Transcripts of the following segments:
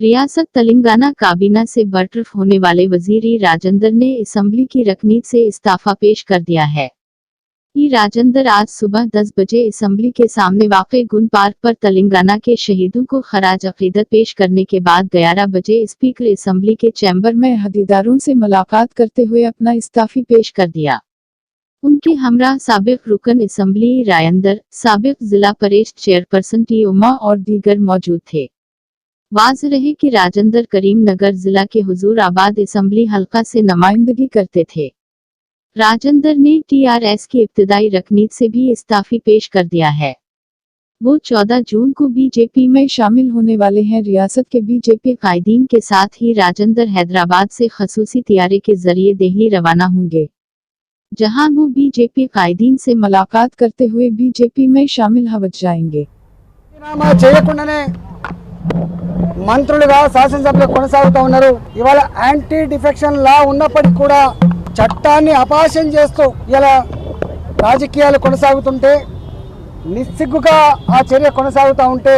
रियासत तेलंगाना काबीना से बरतरफ होने वाले वजीर ई राजेंद्र ने असेंबली की रकनीत से इस्तीफा पेश कर दिया है। ई राजेंद्र आज सुबह 10 बजे असेंबली के सामने वाक़े गुन पार्क पर तेलंगाना के शहीदों को खराज अक़ीदत पेश करने के बाद 11 बजे स्पीकर असेंबली के चैम्बर में अहदेदारों से मुलाकात करते हुए अपना इस्तीफा पेश कर दिया। उनके हमरा साबिक रुकन असेंबली राजेंद्र, साबिक जिला परिषद चेयरपर्सन टी उमा और दीगर मौजूद थे। वाज़ रहे कि राजेंद्र करीमनगर जिला के हुजूर आबाद असेंबली हल्का से नुमाइंदगी करते थे। राजेंद्र ने टीआरएस की इब्तिदाई रकनीत से भी इस्तीफा पेश कर दिया है। वो 14 जून को बीजेपी में शामिल होने वाले हैं। रियासत के बीजेपी कायदीन के साथ ही राजेंद्र हैदराबाद से खसूसी तैयारी के जरिए दिल्ली रवाना होंगे, जहां वो बीजेपी कायदीन से मुलाकात करते हुए बीजेपी में शामिल हो जाएंगे। మంత్రులుగా శాసనసభలో కొనసాగుతూ ఉన్నారు। ఇవాళ యాంటీ డిఫెక్షన్ లా ఉన్నప్పటికీ కూడా చట్టాన్ని అపాసం చేస్తూ ఇలా రాజకీయాలు కొనసాగుతుంటే, నిస్సిగ్గుగా ఆ చర్య కొనసాగుతూ ఉంటే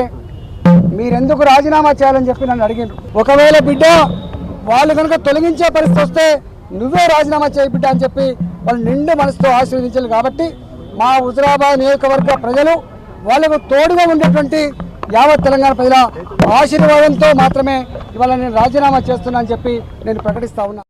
మీరెందుకు రాజీనామా చేయాలని చెప్పి నన్ను అడిగారు। ఒకవేళ బిడ్డ వాళ్ళు కనుక తొలగించే పరిస్థితి వస్తే నువ్వే రాజీనామా చేయి బిడ్డ అని చెప్పి వాళ్ళు నిండు మనసుతో ఆశీర్వదించారు। కాబట్టి మా హుజురాబాద్ నియోజకవర్గ ప్రజలు వాళ్ళకు తోడుగా ఉండేటువంటి యావత్ తెలంగాణ ప్రజల ఆశీర్వాదంతో మాత్రమే ఇవాళ నేను రాజీనామా చేస్తున్నా అని చెప్పి నేను ప్రకటిస్తా ఉన్నా।